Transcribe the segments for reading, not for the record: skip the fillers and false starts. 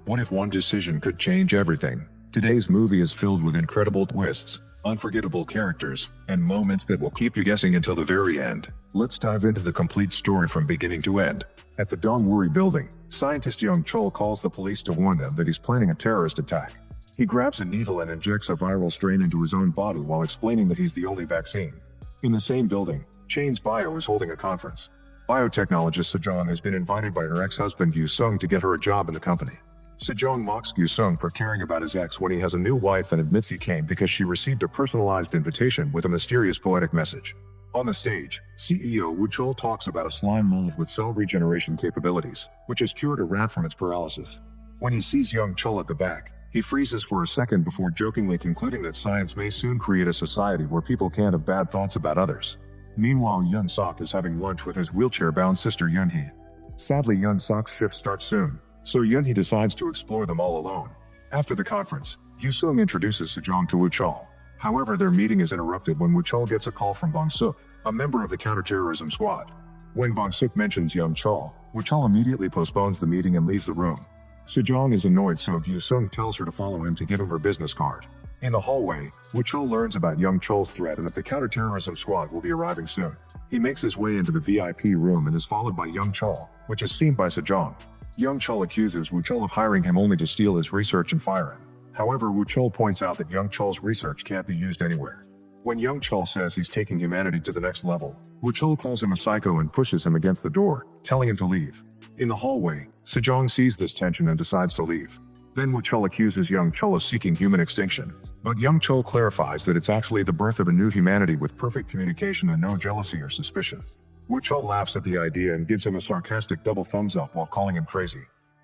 What if one decision could change everything? Today's movie is filled with incredible twists, unforgettable characters, and moments that will keep you guessing until the very end. Let's dive into the complete story from beginning to end. At the Dongwuri building, scientist Young Chol calls the police to warn them that he's planning a terrorist attack. He grabs a needle and injects a viral strain into his own body while explaining that he's the only vaccine. In the same building, Chains Bio is holding a conference. Biotechnologist Sejong has been invited by her ex-husband Yu Sung to get her a job in the company. Sejong mocks Yu Sung for caring about his ex when he has a new wife and admits he came because she received a personalized invitation with a mysterious poetic message. On the stage, CEO Woo Chol talks about a slime mold with cell regeneration capabilities, which has cured a rat from its paralysis. When he sees Young Chol at the back, he freezes for a second before jokingly concluding that science may soon create a society where people can't have bad thoughts about others. Meanwhile, Yun Sok is having lunch with his wheelchair-bound sister Yun-hee. Sadly, Yun Sok's shift starts soon, so Yun-hee decides to explore them all alone. After the conference, Yu Sung introduces Sejong to Woo Chol. However, their meeting is interrupted when Woo Chol gets a call from Bong Suk, a member of the counterterrorism squad. When Bong Suk mentions Young Chol, Woo Chol immediately postpones the meeting and leaves the room. Sejong is annoyed, so Yu Sung tells her to follow him to give him her business card. In the hallway, Woo Chol learns about Young Chol's threat and that the counterterrorism squad will be arriving soon. He makes his way into the VIP room and is followed by Young Chol, which is seen by Sejong. Young Chol accuses Woo Chol of hiring him only to steal his research and fire him. However, Woo Chol points out that Young Chol's research can't be used anywhere. When Young Chol says he's taking humanity to the next level, Woo Chol calls him a psycho and pushes him against the door, telling him to leave. In the hallway, Sejong sees this tension and decides to leave. Then Woo Chol accuses Young Chol of seeking human extinction, but Young Chol clarifies that it's actually the birth of a new humanity with perfect communication and no jealousy or suspicion. Woo Chol laughs at the idea and gives him a sarcastic double thumbs up while calling him crazy.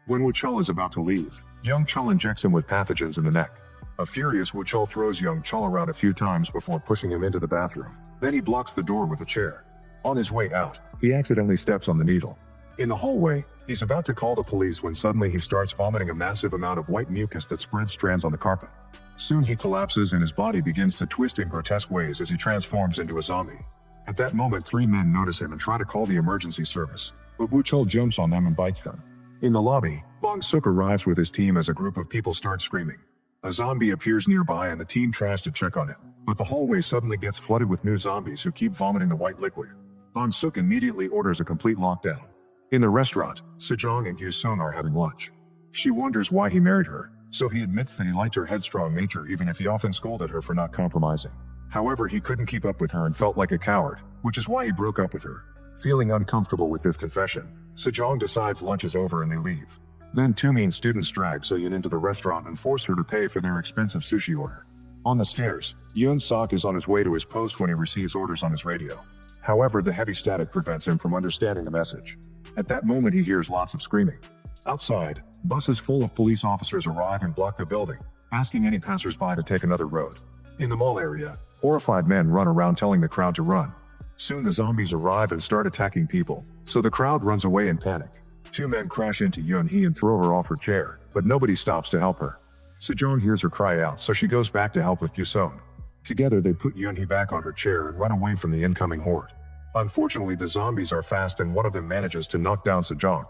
When Woo Chol is about to leave, Young Chol injects him with pathogens in the neck. A furious Woo Chol throws Young Chol around a few times before pushing him into the bathroom. Then he blocks the door with a chair. On his way out, he accidentally steps on the needle. In the hallway, he's about to call the police when suddenly he starts vomiting a massive amount of white mucus that spreads strands on the carpet. Soon he collapses and his body begins to twist in grotesque ways as he transforms into a zombie. At that moment, three men notice him and try to call the emergency service, but Woo Chol jumps on them and bites them. In the lobby, Bong Suk arrives with his team as a group of people start screaming. A zombie appears nearby and the team tries to check on him, but the hallway suddenly gets flooded with new zombies who keep vomiting the white liquid. Bong Suk immediately orders a complete lockdown. In the restaurant, Sejong and Yu Sung are having lunch. She wonders why he married her, so he admits that he liked her headstrong nature even if he often scolded her for not compromising. However, he couldn't keep up with her and felt like a coward, which is why he broke up with her. Feeling uncomfortable with this confession, Sejong decides lunch is over and they leave. Then two mean students drag So-Yun into the restaurant and force her to pay for their expensive sushi order. On the stairs, Yun Sok is on his way to his post when he receives orders on his radio. However, the heavy static prevents him from understanding the message. At that moment, he hears lots of screaming. Outside, buses full of police officers arrive and block the building, asking any passersby to take another road. In the mall area, horrified men run around telling the crowd to run. Soon the zombies arrive and start attacking people, so the crowd runs away in panic. Two men crash into Yun-hee and throw her off her chair, but nobody stops to help her. Sejong hears her cry out, so she goes back to help with Yu Sung. Together they put Yun-hee back on her chair and run away from the incoming horde. Unfortunately, the zombies are fast and one of them manages to knock down Sejong.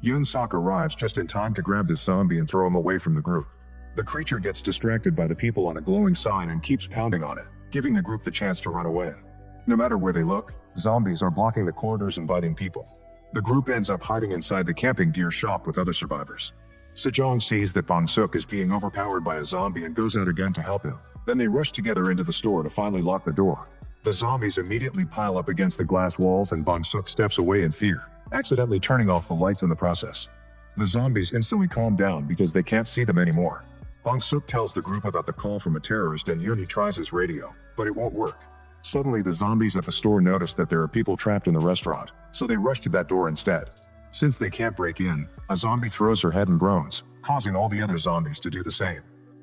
Yun Sok arrives just in time to grab this zombie and throw him away from the group. The creature gets distracted by the people on a glowing sign and keeps pounding on it, giving the group the chance to run away. No matter where they look, zombies are blocking the corridors and biting people. The group ends up hiding inside the camping gear shop with other survivors. Sejong sees that Bong Suk is being overpowered by a zombie and goes out again to help him. Then they rush together into the store to finally lock the door. The zombies immediately pile up against the glass walls and Bong Suk steps away in fear, accidentally turning off the lights in the process. The zombies instantly calm down because they can't see them anymore. Bong Suk tells the group about the call from a terrorist and Yun-hee tries his radio, but it won't work. Suddenly the zombies at the store notice that there are people trapped in the restaurant, so they rush to that door instead. Since they can't break in, a zombie throws her head and groans, causing all the other zombies to do the same.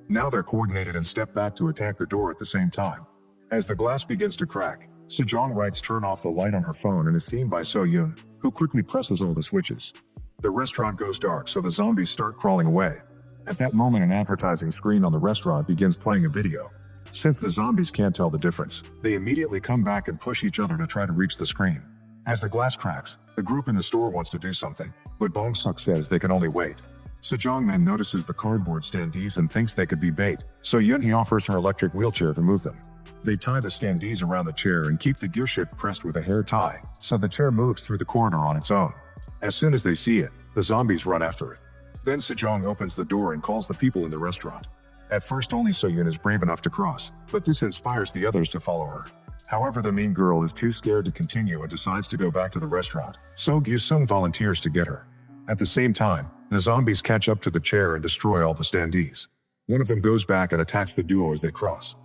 Now they're coordinated and step back to attack the door at the same time. As the glass begins to crack, Sejong writes turn off the light on her phone and is seen by So-Yun, who quickly presses all the switches. The restaurant goes dark, so the zombies start crawling away. At that moment, an advertising screen on the restaurant begins playing a video. Since the zombies can't tell the difference, they immediately come back and push each other to try to reach the screen. As the glass cracks, the group in the store wants to do something, but Bong Suk says they can only wait. Sejong then notices the cardboard standees and thinks they could be bait, so Yoonhee offers her electric wheelchair to move them. They tie the standees around the chair and keep the gearshift pressed with a hair tie, so the chair moves through the corridor on its own. As soon as they see it, the zombies run after it. Then Sejong opens the door and calls the people in the restaurant. At first only Soyun is brave enough to cross, but this inspires the others to follow her. However, the mean girl is too scared to continue and decides to go back to the restaurant, so Gyu-sung volunteers to get her. At the same time, the zombies catch up to the chair and destroy all the standees. One of them goes back and attacks the duo as they cross.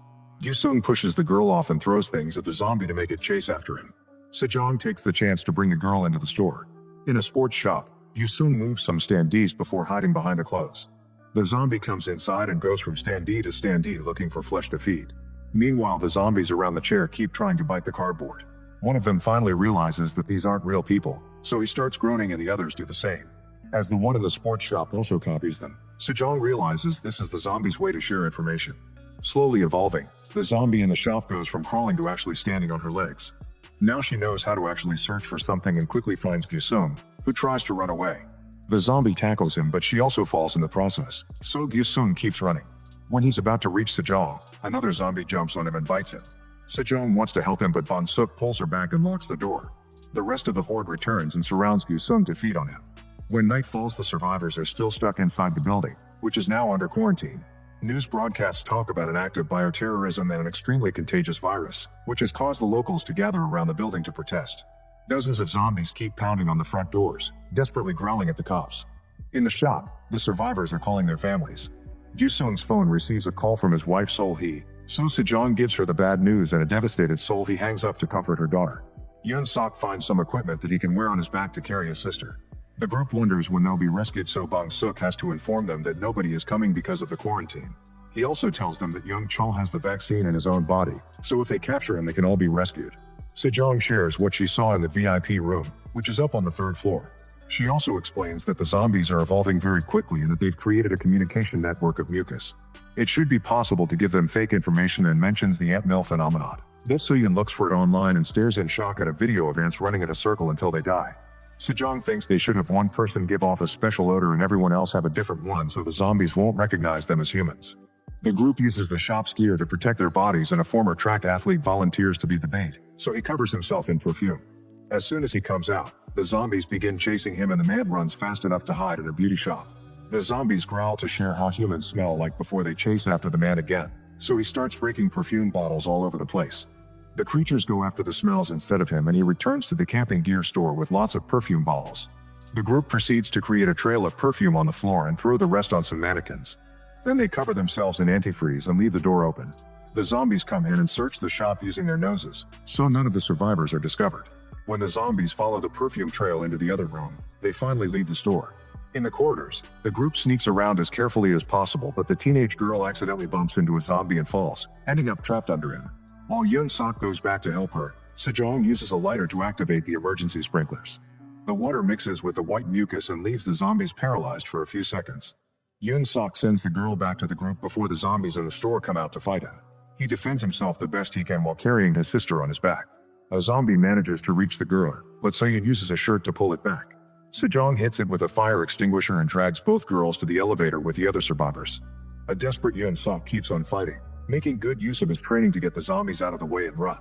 Gyu-sung pushes the girl off and throws things at the zombie to make it chase after him. Sejong takes the chance to bring the girl into the store. In a sports shop, Gyu-sung moves some standees before hiding behind the clothes. The zombie comes inside and goes from standee to standee looking for flesh to feed. Meanwhile, the zombies around the chair keep trying to bite the cardboard. One of them finally realizes that these aren't real people, so he starts groaning and the others do the same. As the one in the sports shop also copies them, Sejong realizes this is the zombie's way to share information. Slowly evolving, the zombie in the shop goes from crawling to actually standing on her legs. Now she knows how to actually search for something and quickly finds Gyu-sung, who tries to run away. The zombie tackles him, but she also falls in the process, so Gyu-sung keeps running. When he's about to reach Sejong, another zombie jumps on him and bites him. Sejong wants to help him, but Bong-suk pulls her back and locks the door. The rest of the horde returns and surrounds Gyu-sung to feed on him. When night falls, the survivors are still stuck inside the building, which is now under quarantine. News broadcasts talk about an act of bioterrorism and an extremely contagious virus, which has caused the locals to gather around the building to protest. Dozens of zombies keep pounding on the front doors, desperately growling at the cops. In the shop, the survivors are calling their families. Gyu-sung's phone receives a call from his wife Sol-hee, so Sejong gives her the bad news and a devastated Sol-hee hangs up to comfort her daughter. Yoon-sok finds some equipment that he can wear on his back to carry his sister. The group wonders when they'll be rescued, so Bong-suk has to inform them that nobody is coming because of the quarantine. He also tells them that Young Chol has the vaccine in his own body, so if they capture him they can all be rescued. Sejong shares what she saw in the VIP room, which is up on the 3rd floor. She also explains that the zombies are evolving very quickly and that they've created a communication network of mucus. It should be possible to give them fake information and mentions the ant mill phenomenon. This Soyun looks for it online and stares in shock at a video of ants running in a circle until they die. Sejong thinks they should have one person give off a special odor and everyone else have a different one so the zombies won't recognize them as humans. The group uses the shop's gear to protect their bodies and a former track athlete volunteers to be the bait, so he covers himself in perfume. As soon as he comes out, the zombies begin chasing him and the man runs fast enough to hide in a beauty shop. The zombies growl to share how humans smell like before they chase after the man again, so he starts breaking perfume bottles all over the place. The creatures go after the smells instead of him and he returns to the camping gear store with lots of perfume bottles. The group proceeds to create a trail of perfume on the floor and throw the rest on some mannequins. Then they cover themselves in antifreeze and leave the door open. The zombies come in and search the shop using their noses, so none of the survivors are discovered. When the zombies follow the perfume trail into the other room, they finally leave the store. In the corridors, the group sneaks around as carefully as possible, but the teenage girl accidentally bumps into a zombie and falls, ending up trapped under him. While Yoon-sok goes back to help her, Sejong uses a lighter to activate the emergency sprinklers. The water mixes with the white mucus and leaves the zombies paralyzed for a few seconds. Yoon-sok sends the girl back to the group before the zombies in the store come out to fight him. He defends himself the best he can while carrying his sister on his back. A zombie manages to reach the girl, but Soyun uses a shirt to pull it back. Sejong hits it with a fire extinguisher and drags both girls to the elevator with the other survivors. A desperate Yoon-sok keeps on fighting, making good use of his training to get the zombies out of the way and run.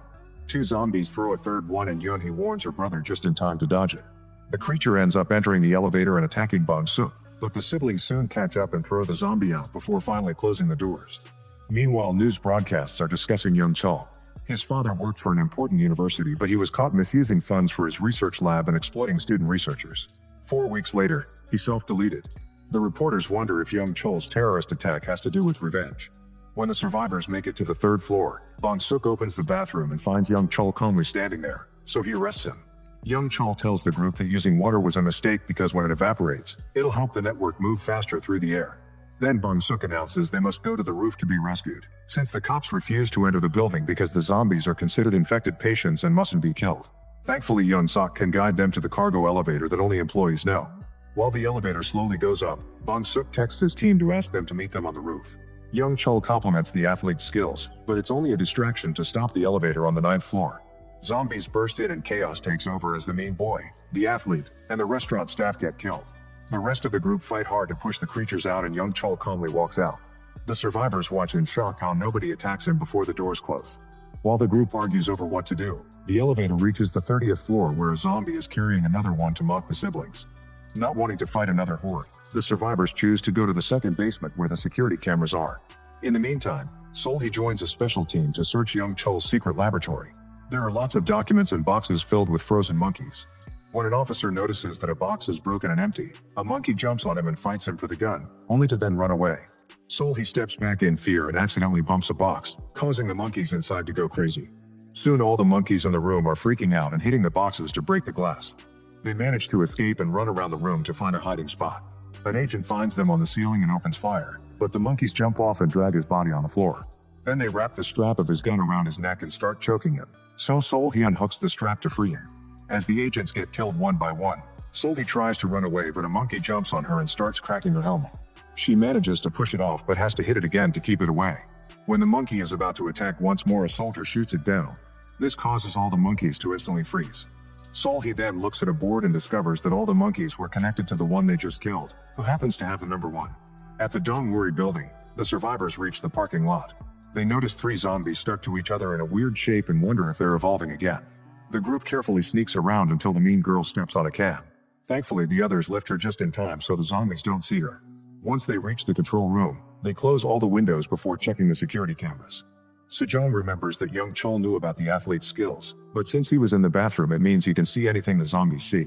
2 zombies throw a third one and Yoonhee warns her brother just in time to dodge it. The creature ends up entering the elevator and attacking Bong-suk, but the siblings soon catch up and throw the zombie out before finally closing the doors. Meanwhile, news broadcasts are discussing Young Chol. His father worked for an important university, but he was caught misusing funds for his research lab and exploiting student researchers. 4 weeks later, he self-deleted. The reporters wonder if Young Chol's terrorist attack has to do with revenge. When the survivors make it to the 3rd floor, Bong-suk opens the bathroom and finds Young Chol calmly standing there, so he arrests him. Young Chol tells the group that using water was a mistake because when it evaporates, it'll help the network move faster through the air. Then Bong-suk announces they must go to the roof to be rescued, since the cops refuse to enter the building because the zombies are considered infected patients and mustn't be killed. Thankfully, Yoon-sok can guide them to the cargo elevator that only employees know. While the elevator slowly goes up, Bong-suk texts his team to ask them to meet them on the roof. Young Chol compliments the athlete's skills, but it's only a distraction to stop the elevator on the 9th floor. Zombies burst in and chaos takes over as the mean boy, the athlete, and the restaurant staff get killed. The rest of the group fight hard to push the creatures out and Young Chol calmly walks out. The survivors watch in shock how nobody attacks him before the doors close. While the group argues over what to do, the elevator reaches the 30th floor where a zombie is carrying another one to mock the siblings. Not wanting to fight another horde, the survivors choose to go to the second basement where the security cameras are. In the meantime, Solhi joins a special team to search Young Chol's secret laboratory. There are lots of documents and boxes filled with frozen monkeys. When an officer notices that a box is broken and empty, a monkey jumps on him and fights him for the gun, only to then run away. Solhi steps back in fear and accidentally bumps a box, causing the monkeys inside to go crazy. Soon all the monkeys in the room are freaking out and hitting the boxes to break the glass. They manage to escape and run around the room to find a hiding spot. An agent finds them on the ceiling and opens fire, but the monkeys jump off and drag his body on the floor. Then they wrap the strap of his gun around his neck and start choking him. So Solhi unhooks the strap to free him. As the agents get killed one by one, Solhi tries to run away but a monkey jumps on her and starts cracking her helmet. She manages to push it off but has to hit it again to keep it away. When the monkey is about to attack once more, a soldier shoots it down. This causes all the monkeys to instantly freeze. Solhi then looks at a board and discovers that all the monkeys were connected to the one they just killed, who happens to have the number 1. At the Dongwuri building, the survivors reach the parking lot. They notice 3 zombies stuck to each other in a weird shape and wonder if they're evolving again. The group carefully sneaks around until the mean girl steps on a cab. Thankfully, the others lift her just in time so the zombies don't see her. Once they reach the control room, they close all the windows before checking the security cameras. Sejong remembers that Young Chol knew about the athlete's skills, but since he was in the bathroom it means he can see anything the zombies see.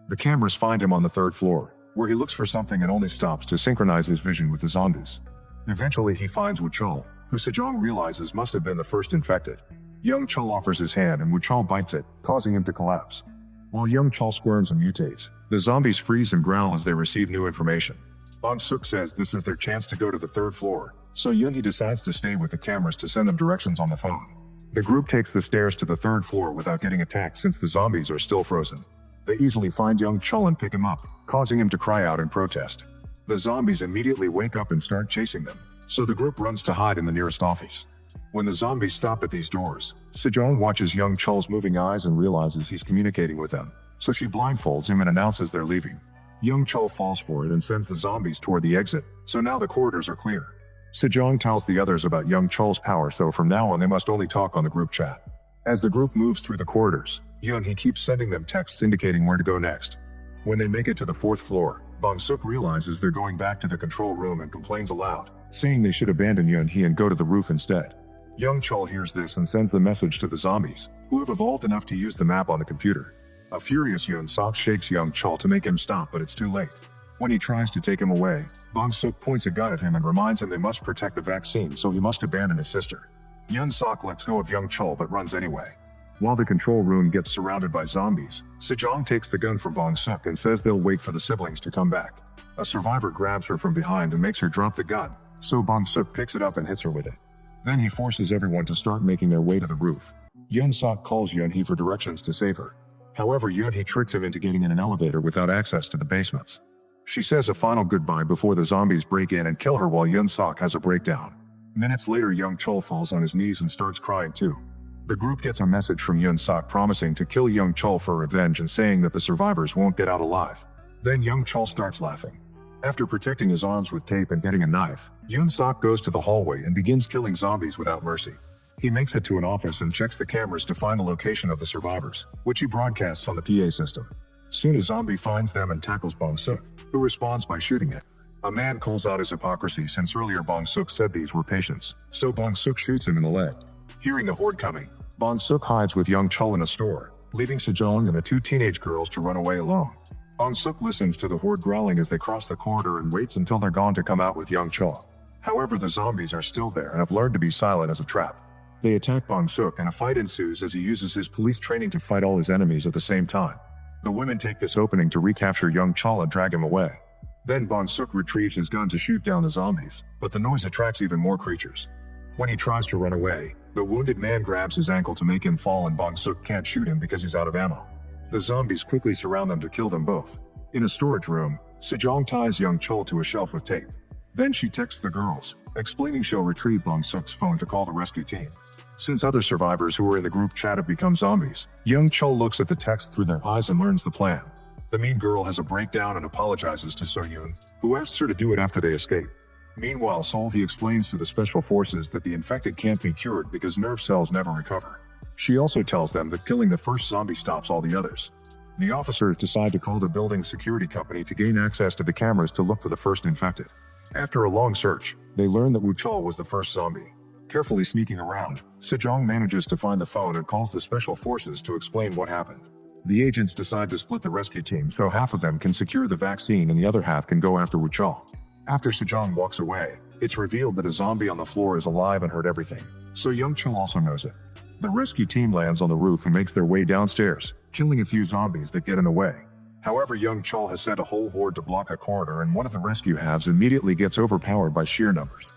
The cameras find him on the 3rd floor, where he looks for something and only stops to synchronize his vision with the zombies. Eventually he finds Wu Chol, who Sejong realizes must have been the first infected. Young Chol offers his hand and Wu Chol bites it, causing him to collapse. While Young Chol squirms and mutates, the zombies freeze and growl as they receive new information. Bong Suk says this is their chance to go to the 3rd floor, so Yoonhee decides to stay with the cameras to send them directions on the phone. The group takes the stairs to the 3rd floor without getting attacked since the zombies are still frozen. They easily find Young Chol and pick him up, causing him to cry out in protest. The zombies immediately wake up and start chasing them, so the group runs to hide in the nearest office. When the zombies stop at these doors, Sejong watches Young Chol's moving eyes and realizes he's communicating with them, so she blindfolds him and announces they're leaving. Young Chol falls for it and sends the zombies toward the exit, so now the corridors are clear. Sejong tells the others about Young Chol's power, so from now on they must only talk on the group chat. As the group moves through the corridors, Yoonhee keeps sending them texts indicating where to go next. When they make it to the 4th floor, Bong Suk realizes they're going back to the control room and complains aloud, saying they should abandon Yoonhee and go to the roof instead. Young Chol hears this and sends the message to the zombies, who have evolved enough to use the map on the computer. A furious Yoon Sok shakes Young Chol to make him stop, but it's too late. When he tries to take him away, Bong Suk points a gun at him and reminds him they must protect the vaccine, so he must abandon his sister. Yoon Sok lets go of Young Chol but runs anyway. While the control room gets surrounded by zombies, Sejong takes the gun from Bong Suk and says they'll wait for the siblings to come back. A survivor grabs her from behind and makes her drop the gun, so Bong Suk picks it up and hits her with it. Then he forces everyone to start making their way to the roof. Yoon Sok calls Yoonhee for directions to save her. However, Yoonhee tricks him into getting in an elevator without access to the basements. She says a final goodbye before the zombies break in and kill her while Yoon Sok has a breakdown. Minutes later, Young Chol falls on his knees and starts crying too. The group gets a message from Yoon Sok promising to kill Young Chol for revenge and saying that the survivors won't get out alive. Then Young Chol starts laughing. After protecting his arms with tape and getting a knife, Yoon Sok goes to the hallway and begins killing zombies without mercy. He makes it to an office and checks the cameras to find the location of the survivors, which he broadcasts on the PA system. Soon a zombie finds them and tackles Bong Suk, who responds by shooting it. A man calls out his hypocrisy since earlier Bong Suk said these were patients, so Bong Suk shoots him in the leg. Hearing the horde coming, Bong Suk hides with Young Chol in a store, leaving Sejong and the 2 teenage girls to run away alone. Bong Suk listens to the horde growling as they cross the corridor and waits until they're gone to come out with Young Chol. However, the zombies are still there and have learned to be silent as a trap. They attack Bong Suk and a fight ensues as he uses his police training to fight all his enemies at the same time. The women take this opening to recapture Young Chol and drag him away. Then Bong Suk retrieves his gun to shoot down the zombies, but the noise attracts even more creatures. When he tries to run away, the wounded man grabs his ankle to make him fall and Bong Suk can't shoot him because he's out of ammo. The zombies quickly surround them to kill them both. In a storage room, Sejong ties Young Chol to a shelf with tape. Then she texts the girls, explaining she'll retrieve Bong Suk's phone to call the rescue team. Since other survivors who were in the group chat have become zombies, Young Chol looks at the text through their eyes and learns the plan. The mean girl has a breakdown and apologizes to So-yoon, who asks her to do it after they escape. Meanwhile, Sol-hee explains to the special forces that the infected can't be cured because nerve cells never recover. She also tells them that killing the first zombie stops all the others. The officers decide to call the building security company to gain access to the cameras to look for the first infected. After a long search, they learn that Woo Chol was the first zombie. Carefully sneaking around, Sejong manages to find the phone and calls the special forces to explain what happened. The agents decide to split the rescue team so half of them can secure the vaccine and the other half can go after Woo Chol. After Sejong walks away, it's revealed that a zombie on the floor is alive and heard everything, so Young Chol also knows it. The rescue team lands on the roof and makes their way downstairs, killing a few zombies that get in the way. However, Young Chol has sent a whole horde to block a corridor and one of the rescue halves immediately gets overpowered by sheer numbers.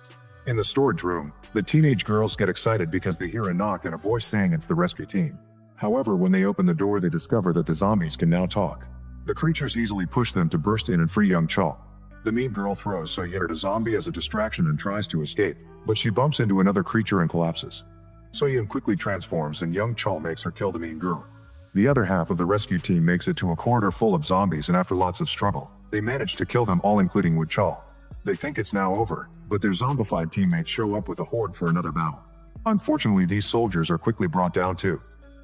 In the storage room, the teenage girls get excited because they hear a knock and a voice saying it's the rescue team. However, when they open the door, they discover that the zombies can now talk. The creatures easily push them to burst in and free Young Chol. The mean girl throws So-yoon at a zombie as a distraction and tries to escape, but she bumps into another creature and collapses. So-yoon quickly transforms and Young Chol makes her kill the mean girl. The other half of the rescue team makes it to a corridor full of zombies and after lots of struggle, they manage to kill them all including Woo Chol. They think it's now over, but their zombified teammates show up with a horde for another battle. Unfortunately, these soldiers are quickly brought down too.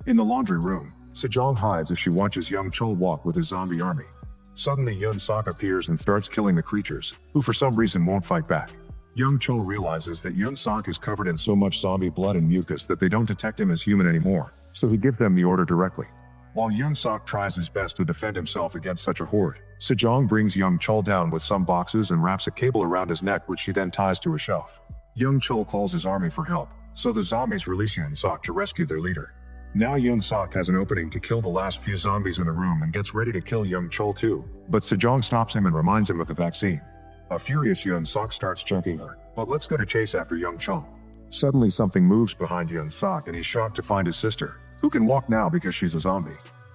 In the laundry room, Sejong hides as she watches Young Chol walk with his zombie army. Suddenly Yoon Sok appears and starts killing the creatures, who for some reason won't fight back. Young Chol realizes that Yoon Sok is covered in so much zombie blood and mucus that they don't detect him as human anymore, so he gives them the order directly. While Yoon Sok tries his best to defend himself against such a horde, Sejong brings Young Chol down with some boxes and wraps a cable around his neck which he then ties to a shelf. Young Chol calls his army for help, so the zombies release Yoon Sok to rescue their leader. Now Yoon Sok has an opening to kill the last few zombies in the room and gets ready to kill Young Chol too, but Sejong stops him and reminds him of the vaccine. A furious Yoon Sok starts choking her, but let's go to chase after Young Chol. Suddenly something moves behind Yoon Sok and he's shocked to find his sister, who can walk now because she's a zombie.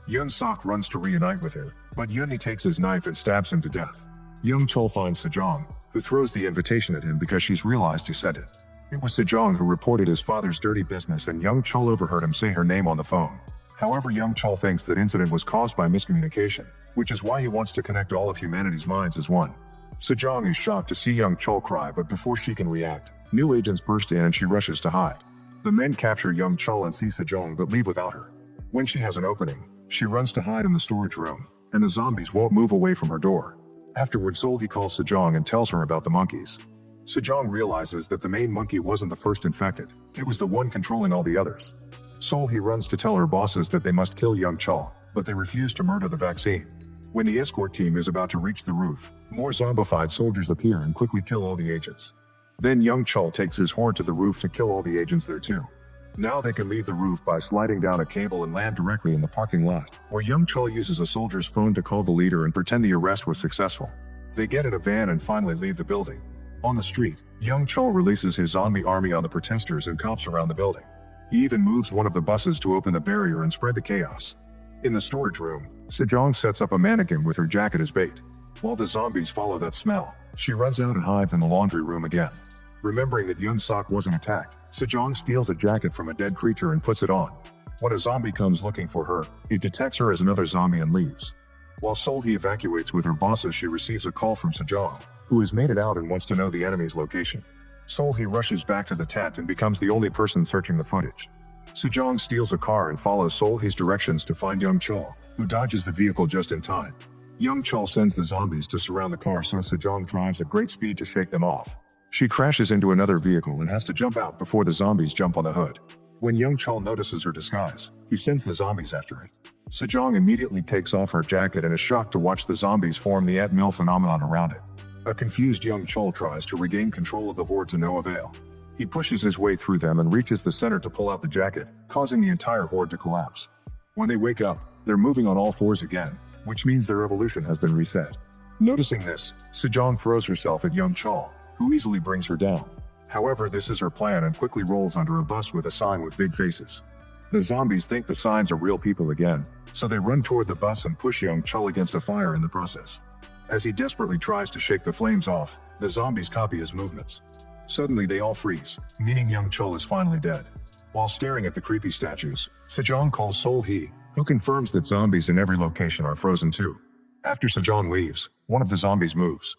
Yoon Sok runs to reunite with her, but Yoonhee takes his knife and stabs him to death. Young Chol finds Sejong, who throws the invitation at him because she's realized he said it. It was Sejong who reported his father's dirty business and Young Chol overheard him say her name on the phone. However, Young Chol thinks that incident was caused by miscommunication, which is why he wants to connect all of humanity's minds as one. Sejong is shocked to see Young Chol cry, but before she can react, new agents burst in and she rushes to hide. The men capture Young Chol and see Sejong but leave without her. When she has an opening, she runs to hide in the storage room, and the zombies won't move away from her door. Afterwards, Sol-hee calls Sejong and tells her about the monkeys. Sejong realizes that the main monkey wasn't the first infected, it was the one controlling all the others. Sol-hee runs to tell her bosses that they must kill Young Chol, but they refuse to murder the vaccine. When the escort team is about to reach the roof, more zombified soldiers appear and quickly kill all the agents. Then Young Chol takes his horde to the roof to kill all the agents there too. Now they can leave the roof by sliding down a cable and land directly in the parking lot, where Young Chol uses a soldier's phone to call the leader and pretend the arrest was successful. They get in a van and finally leave the building. On the street, Young Chol releases his zombie army on the protesters and cops around the building. He even moves one of the buses to open the barrier and spread the chaos. In the storage room, Sejong sets up a mannequin with her jacket as bait. While the zombies follow that smell, she runs out and hides in the laundry room again. Remembering that Yoon Sok wasn't attacked, Sejong steals a jacket from a dead creature and puts it on. When a zombie comes looking for her, he detects her as another zombie and leaves. While Sol-hee evacuates with her bosses, she receives a call from Sejong, who has made it out and wants to know the enemy's location. Sol-hee rushes back to the tent and becomes the only person searching the footage. Sejong steals a car and follows Sol-hee's directions to find Young Chol, who dodges the vehicle just in time. Young Chol sends the zombies to surround the car, so Sejong drives at great speed to shake them off. She crashes into another vehicle and has to jump out before the zombies jump on the hood. When Young Chol notices her disguise, he sends the zombies after it. Sejong immediately takes off her jacket and is shocked to watch the zombies form the Ant Mill phenomenon around it. A confused Young Chol tries to regain control of the horde to no avail. He pushes his way through them and reaches the center to pull out the jacket, causing the entire horde to collapse. When they wake up, they're moving on all fours again, which means their evolution has been reset. Noticing this, Sejong throws herself at Young Chol, who easily brings her down. However, this is her plan and quickly rolls under a bus with a sign with big faces. The zombies think the signs are real people again, so they run toward the bus and push Young Chol against a fire in the process. As he desperately tries to shake the flames off, the zombies copy his movements. Suddenly they all freeze, meaning Young Chol is finally dead. While staring at the creepy statues, Sejong calls Sol-hee, who confirms that zombies in every location are frozen too. After Sejong leaves, one of the zombies moves.